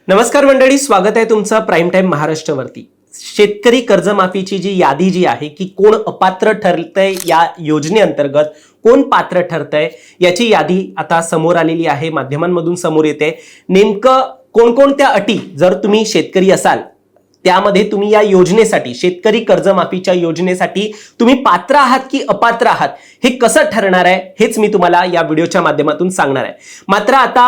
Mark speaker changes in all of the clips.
Speaker 1: नमस्कार मंडळी, स्वागत आहे तुमचं प्राईम टाइम महाराष्ट्रावरती। शेतकरी कर्जमाफीची जी यादी जी आहे की कोण अपात्र ठरतंय या योजनेअंतर्गत, कोण पात्र ठरतंय याची यादी आता समोर आलेली आहे, माध्यमांमधून समोर येते। नेमकं कोणकोणत्या अटी जर तुम्ही शेतकरी असाल त्यामध्ये तुम्ही या योजनेसाठी, शेतकरी कर्जमाफीच्या योजनेसाठी तुम्ही पात्र आहात की अपात्र आहात हे कसं ठरणार आहे हेच मी तुम्हाला या व्हिडिओच्या माध्यमातून सांगणार आहे। मात्र आता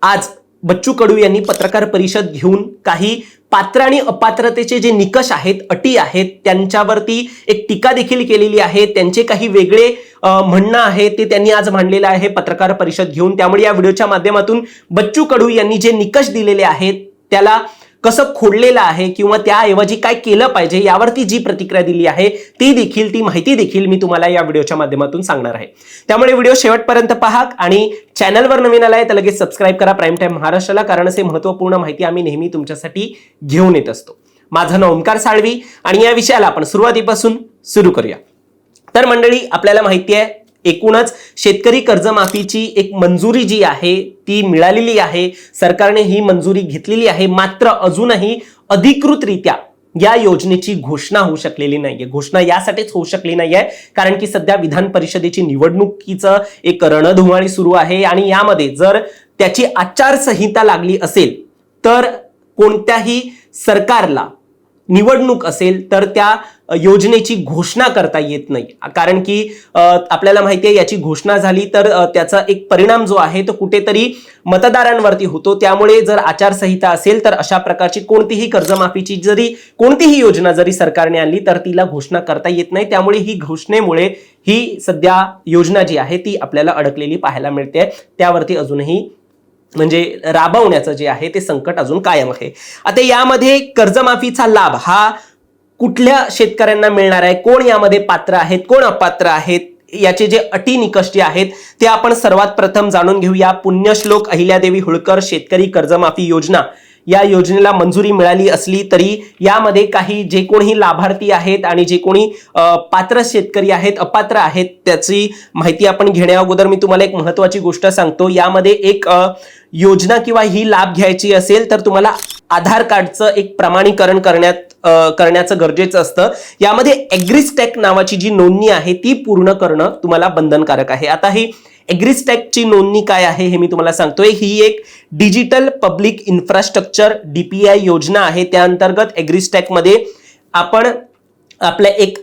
Speaker 1: आज बच्चू कडू यांनी पत्रकार परिषद घेऊन काही पात्र आणि अपात्रतेचे जे निकष आहेत, अटी आहेत, त्यांच्यावरती एक टीका देखील केलेली आहे। त्यांचे काही वेगळे म्हणणं आहे ते त्यांनी आज मांडलेलं आहे पत्रकार परिषद घेऊन। त्यामुळे या व्हिडिओच्या माध्यमातून बच्चू कडू यांनी जे निकष दिलेले आहेत त्याला कसं खोडलेलं आहे किंवा त्याऐवजी काय केलं पाहिजे यावरती जी प्रतिक्रिया दिली आहे ती माहिती देखील मी तुम्हाला या व्हिडिओच्या माध्यमातून सांगणार आहे। त्यामुळे व्हिडिओ शेवटपर्यंत पहा आणि चॅनलवर नवीन आलाय तर लगेच सबस्क्राइब करा प्राईम टाइम महाराष्ट्राला, कारण असे महत्त्वपूर्ण माहिती आम्ही नेहमी तुमच्यासाठी घेऊन येत असतो। माझं नाव ओमकार साळवी आणि या विषयाला आपण सुरुवातीपासून सुरू करूया। तर मंडळी, आपल्याला माहिती आहे एकूणच शेतकरी कर्जमाफीची एक मंजुरी जी आहे ती मिळालेली आहे, सरकारने ही मंजुरी घेतलेली आहे। मात्र अजूनही अधिकृतरित्या या योजनेची घोषणा होऊ शकलेली नाहीये। घोषणा यासाठीच होऊ शकली नाहीये कारण की सध्या विधान परिषदेची निवडणुकीचं एक रणधुमाळी सुरू आहे आणि यामध्ये जर त्याची आचारसंहिता लागली असेल तर कोणत्याही सरकारला निवडणूक असेल तर त्या योजनेची घोषणा करता येत नाही, कारण की आपल्याला माहिती आहे याची घोषणा झाली तर त्याचा एक परिणाम जो आहे तो कुठेतरी मतदारांवरती होतो। त्यामुळे जर आचारसंहिता असेल तर अशा प्रकारची कोणतीही कर्जमाफीची कोणतीही योजना जरी सरकारने आणली तर तिला घोषणा करता येत नाही। त्यामुळे ही घोषणेमुळे ही सध्या योजना जी आहे ती आपल्याला अडकलेली पाहायला मिळते, त्यावरती अजूनही म्हणजे राबवण्याचं जे आहे ते संकट अजून कायम आहे। आता यामध्ये कर्जमाफीचा लाभ हा कुठल्या शेतकऱ्यांना मिळणार आहे, कोण यामध्ये पात्र आहेत, कोण अपात्र आहेत, याचे जे अटी निकष जे आहेत ते आपण सर्वात प्रथम जाणून घेऊया। पुण्यश्लोक अहिल्यादेवी होळकर शेतकरी कर्जमाफी योजना या योजनेला मंजुरी मिळाली असली तरी यामध्ये काही जे कोणी लाभार्थी आहेत आणि जे कोणी पात्र शेतकरी आहेत, अपात्र आहेत, त्याची माहिती आपण घेण्या अगोदर मी तुम्हाला एक महत्त्वाची गोष्ट सांगतो। यामध्ये एक योजना किंवा ही लाभ घ्यायची असेल तर तुम्हाला आधार कार्डचं एक प्रमाणीकरण करण्याचं गरजेचं असतं। यामध्ये एग्रीस्टॅक नावाची जी नोंदणी आहे ती पूर्ण करणं तुम्हाला बंधनकारक आहे। आता ही एग्रीस्टॅकची नोंदणी काय आहे हे मी तुम्हाला सांगतोय। ही एक डिजिटल पब्लिक इन्फ्रास्ट्रक्चर DPI योजना आहे। त्या अंतर्गत एग्रीस्टॅक मध्ये आपण आपल्या एक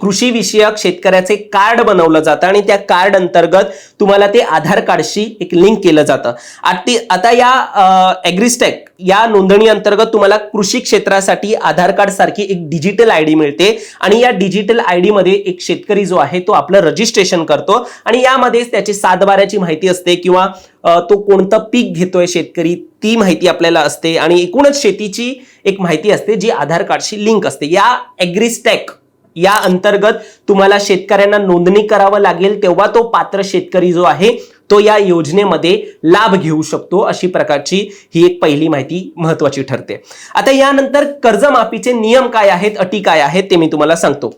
Speaker 1: कृषी विषयक शेतकऱ्याचे कार्ड बनवलं जातं आणि त्या कार्ड अंतर्गत तुम्हाला ते आधार कार्डशी एक लिंक केलं जातं। आता या एग्रीस्टॅक या नोंदणी अंतर्गत तुम्हाला कृषी क्षेत्रासाठी आधार कार्ड सारखी एक डिजिटल ID मिळते आणि या डिजिटल ID मध्ये एक शेतकरी जो आहे तो आपलं रजिस्ट्रेशन करतो आणि यामध्ये त्याची सातबाऱ्याची माहिती असते किंवा तो कोणतं पीक घेतोय शेतकरी ती माहिती आपल्याला असते आणि एकूणच शेतीची एक माहिती असते जी आधार कार्डशी लिंक असते। या एग्रीस्टॅक या अंतर्गत तुम्हाला शेतकऱ्यांना नोंदणी करावं लागेल, तेव्हा तो पात्र शेतकरी जो आहे तो या योजनेमध्ये लाभ घेऊ शकतो। अशी प्रकारची ही एक पहिली माहिती महत्त्वाची ठरते। आता यानंतर कर्जमाफीचे नियम काय आहेत, अटी काय आहेत ते मी तुम्हाला सांगतो।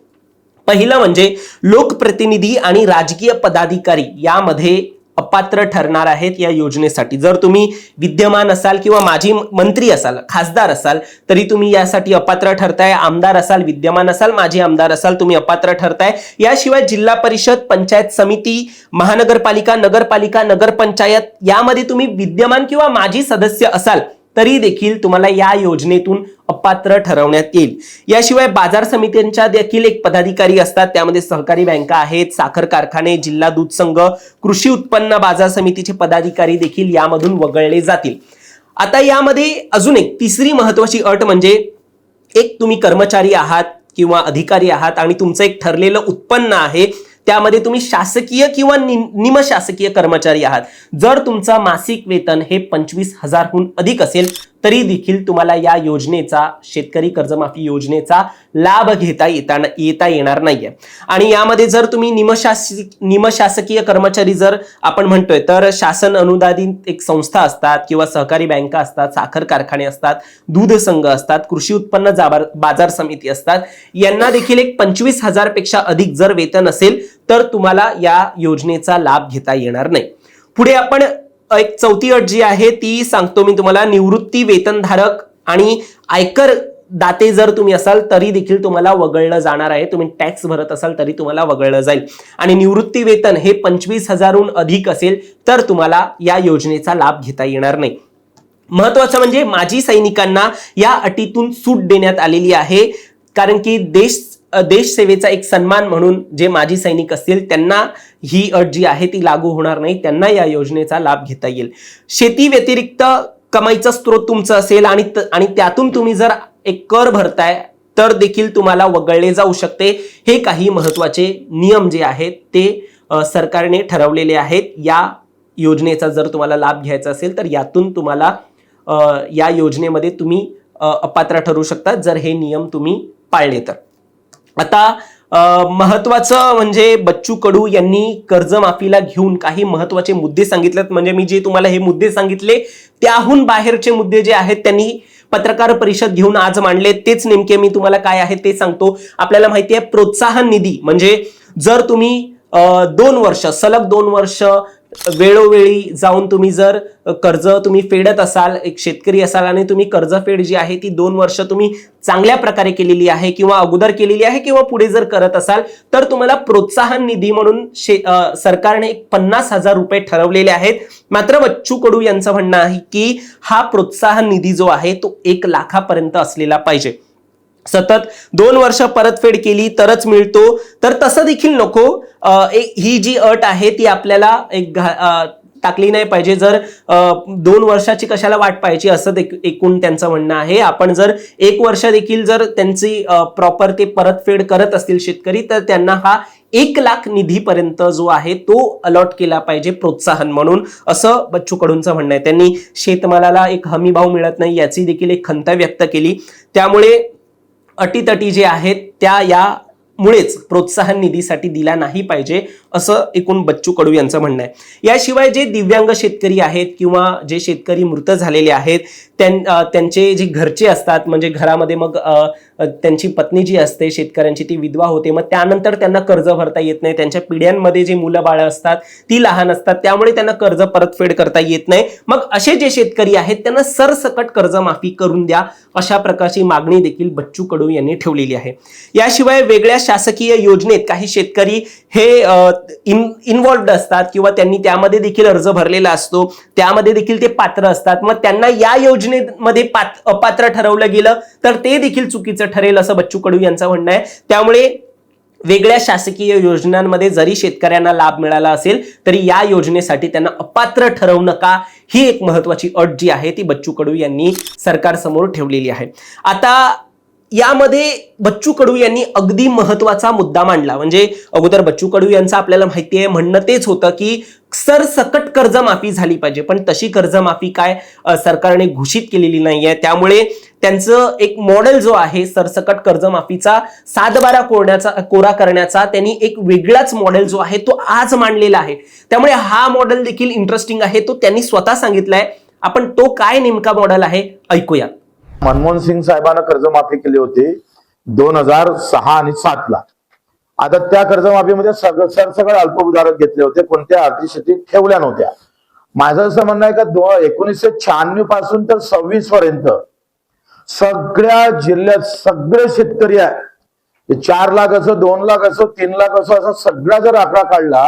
Speaker 1: पहिलं म्हणजे लोकप्रतिनिधी आणि राजकीय पदाधिकारी यामध्ये अपात्र ठरणार आहेत या योजनेसाठी। जर तुम्ही विद्यमान असाल किंवा माजी मंत्री असाल, खासदार असाल तरी तुम्ही यासाठी अपात्र ठरताय। आमदार असाल, विद्यमान असाल, माजी आमदार असाल, तुम्ही अपात्र ठरताय। याशिवाय जिल्हा परिषद, पंचायत समिती, महानगरपालिका, नगरपालिका, नगरपंचायत यामध्ये तुम्ही विद्यमान किंवा माजी सदस्य असाल तरी देखील तुम्हाला या योजनेतून अपात्र ठरवण्यात येईल। याशिवाय बाजार समित्यांच्या देखील एक पदाधिकारी असतात, त्यामध्ये सहकारी बँका आहेत, साखर कारखाने, जिल्हा दूध संघ, कृषी उत्पन्न बाजार समितीचे पदाधिकारी देखील यामधून वगळले जातील। आता यामध्ये अजून एक तिसरी महत्त्वाची अट म्हणजे एक तुम्ही कर्मचारी आहात किंवा अधिकारी आहात आणि तुमचं एक ठरलेलं उत्पन्न आहे, त्यामध्ये तुम्ही शासकीय किंवा निमशासकीय कर्मचारी आहात। जर तुमचा मासिक वेतन हे 25,000हून अधिक असेल तरी देखील तुम्हाला या योजनेचा, शेतकरी कर्जमाफी योजनेचा लाभ घेता येणार नाहीये। आणि यामध्ये जर तुम्ही निमशासकीय कर्मचारी जर आपण म्हणतोय तर शासन अनुदानित एक संस्था असतात किंवा सहकारी बँका असतात, साखर कारखाने असतात, दूध संघ असतात, कृषी उत्पन्न बाजार समिती असतात, यांना देखील एक 25,000 पेक्षा अधिक जर वेतन असेल तर तुम्हाला या योजनेचा लाभ घेता येणार नाही। पुढे आपण एक चौथी अट जी आहे ती सांगतो मी तुम्हाला, निवृत्ती वेतनधारक आणि आयकर दाते जर तुम्ही असाल तरी देखील तुम्हाला वगळलं जाणार आहे. तुम्ही टॅक्स भरत असाल तरी तुम्हाला वगळलं जाईल. आणि निवृत्ती वेतन हे 25,000हून अधिक असेल तर तुम्हाला या योजनेचा लाभ घेता येणार नाही. महत्वाचं म्हणजे माजी सैनिकांना या अटीतून सूट देण्यात आलेली आहे, कारण की देश सेवेचा एक सन्मान म्हणून जे माजी सैनिक असतील त्यांना ही अट जी आहे ती लागू होणार नाही. त्यांना या योजनेचा लाभ घेता येईल. शेती व्यतिरिक्त कमाईचा स्रोत तुमचा असेल आणि त्यातून तुम्ही जर एक कर भरताय तर देखील तुम्हाला वगळले जाऊ शकते. हे काही महत्वाचे नियम जे आहेत ते सरकारने ठरवलेले आहेत. या योजनेचा जर तुम्हाला लाभ घ्यायचा असेल तर यातून तुम्हाला या योजनेमध्ये तुम्ही अपात्र ठरू शकता जर हे नियम तुम्ही पाळले तर. आता महत्वाचं म्हणजे बच्चू कडू यांनी कर्जमाफीला घेऊन काही महत्वाचे मुद्दे सांगितलेत. म्हणजे मी जे तुम्हाला हे मुद्दे सांगितले त्याहून बाहेरचे मुद्दे जे आहेत त्यांनी पत्रकार परिषद घेऊन आज मांडले. तेच नेमके मी तुम्हाला काय आहे ते सांगतो. आपल्याला माहिती आहे प्रोत्साहन निधी म्हणजे जर तुम्ही 2 वर्ष सलग 2 वर्ष वेळोवेळी जाऊन तुम्ही जर कर्ज तुम्ही फेडत असाल, एक शेतकरी असाल आणि तुम्ही कर्जफेड जी आहे ती 2 वर्ष तुम्ही चांगल्या प्रकारे केलेली आहे किंवा अगोदर केलेली आहे किंवा पुढे जर करत असाल तर तुम्हाला प्रोत्साहन निधी म्हणून सरकारने 50,000 रुपये ठरवलेले आहेत. मात्र बच्चू कडू यांचं म्हणणं आहे की हा प्रोत्साहन निधी जो आहे तो 1 लाखापर्यंत असलेला पाहिजे. सतत 2 वर्ष परतफेड केली तरच मिळतो तर तसं देखील नको. ही जी अट आहे ती आपल्याला एक टाकली नाही पाहिजे. जर 2 वर्षाची कशाला वाट पाहायची असं एकूण त्यांचं म्हणणं आहे. आपण जर 1 वर्ष देखील जर त्यांची प्रॉपर ते परतफेड करत असतील शेतकरी तर त्यांना हा 1 लाख निधीपर्यंत जो आहे तो अलॉट केला पाहिजे प्रोत्साहन म्हणून, असं बच्चू कडूंचं म्हणणं आहे. त्यांनी शेतमालाला एक हमी भाव मिळत नाही याची देखील एक खंत व्यक्त केली. त्यामुळे अटीतटी जे आहेत त्या यामुळेच प्रोत्साहन निधीसाठी दिला नाही पाहिजे असं एकूण बच्चू कडू यांचं म्हणणं आहे. याशिवाय जे दिव्यांग शेतकरी आहेत किंवा जे शेतकरी मृत झालेले आहेत त्यांचे जे घरचे असतात म्हणजे घरामध्ये मग त्यांची पत्नी जी असते शेतकऱ्यांची ती विधवा होते, मग त्यानंतर त्यांना कर्ज भरता येत नाही. त्यांच्या पिढ्यांमध्ये जे मुलं बाळं असतात ती लहान असतात त्यामुळे त्यांना कर्ज परतफेड करता येत नाही. मग असे जे शेतकरी आहेत त्यांना सरसकट कर्जमाफी करून द्या अशा प्रकारची मागणी देखील बच्चू कडू यांनी ठेवलेली आहे. याशिवाय वेगळ्या शासकीय योजनेत काही शेतकरी हे इन्व्हॉल्व्ड असतात किंवा त्यांनी त्यामध्ये देखील अर्ज भरलेला असतो, त्यामध्ये देखील ते पात्र असतात. मग त्यांना या योजनेमध्ये अपात्र ठरवलं गेलं तर ते देखील चुकीचं ठरेल असं बच्चू कडू यांचं म्हणणं आहे. त्यामुळे वेगळ्या शासकीय योजनांमध्ये जरी शेतकऱ्यांना लाभ मिळाला असेल तरी या योजनेसाठी त्यांना अपात्र ठरवू नका, ही एक महत्वाची अट जी आहे ती बच्चू कडू यांनी सरकारसमोर ठेवलेली आहे. आता यामध्ये बच्चू कडू यांनी अगदी महत्वाचा मुद्दा मांडला. म्हणजे अगोदर बच्चू कडू यांचं आपल्याला माहिती आहे म्हणणं तेच होतं की सरसकट कर्जमाफी झाली पाहिजे, पण तशी कर्जमाफी काय सरकारने घोषित केलेली नाहीये. त्यामुळे त्यांचं एक मॉडेल जो आहे सरसकट कर्जमाफीचा 7/12 कोरा करण्याचा त्यांनी एक वेगळाच मॉडेल जो आहे तो आज मांडलेला आहे. त्यामुळे हा मॉडेल देखील इंटरेस्टिंग आहे, तो त्यांनी स्वतः सांगितलाय. आपण तो काय नेमका मॉडेल आहे ऐकूया.
Speaker 2: मनमोहन सिंग साहेबांना कर्जमाफी केली होती 2006 आणि 7 ला. आता त्या कर्जमाफीमध्ये सरसकट अल्पभूधारक घेतले होते, कोणत्या अटी ठेवल्या नव्हत्या. माझं असं म्हणणं आहे का 1996 पासून तर 26 पर्यंत सगळ्या जिल्ह्यात सगळे शेतकरी आहे, 4 लाख असो 2 लाख असो 3 लाख असो असा सगळा जर आकडा काढला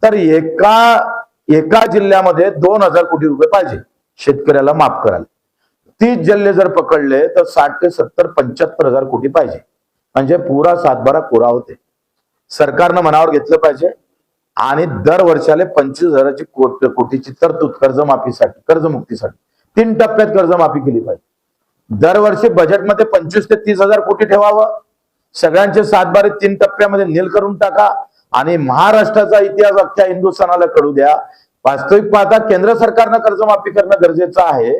Speaker 2: तर एका जिल्ह्यामध्ये 2,000 कोटी रुपये पाहिजे शेतकऱ्याला माफ करायला. 30 जिल्हे जर पकडले तर 60 ते 70 75,000 कोटी पाहिजे, म्हणजे पुरा 7/12 कोरा होते. सरकारनं मनावर घेतलं पाहिजे आणि दर वर्षाला 25,000 कोटीची तरतूद कर्जमाफीसाठी कर्जमुक्तीसाठी 3 टप्प्यात कर्जमाफी केली पाहिजे. दरवर्षी बजेटमध्ये 25 ते 30,000 कोटी ठेवावं. सगळ्यांचे 7/12 3 टप्प्यामध्ये नील करून टाका आणि महाराष्ट्राचा इतिहास अख्ख्या हिंदुस्थानाला कळू द्या. वास्तविक पाहता केंद्र सरकारनं कर्जमाफी करणं गरजेचं आहे.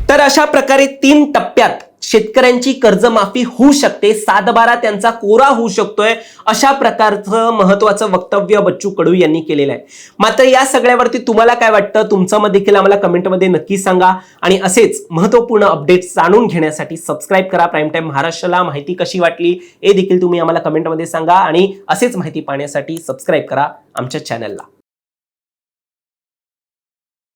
Speaker 1: तर अशा प्रकारे 3 टप्प्यात शेतकऱ्यांची कर्जमाफी होऊ शकते, 7/12 त्यांचा कोरा होऊ शकतोय, अशा प्रकारचं महत्वाचं वक्तव्य बच्चू कडू यांनी केलेलं आहे. मात्र या सगळ्यावरती तुम्हाला काय वाटतं, तुमचं मत देखील आम्हाला कमेंटमध्ये नक्की सांगा. आणि असेच महत्वपूर्ण अपडेट्स जाणून घेण्यासाठी सबस्क्राईब करा प्राईम टाइम महाराष्ट्राला. माहिती कशी वाटली हे देखील तुम्ही आम्हाला कमेंटमध्ये सांगा आणि असेच माहिती पाहण्यासाठी सबस्क्राईब करा आमच्या चॅनलला.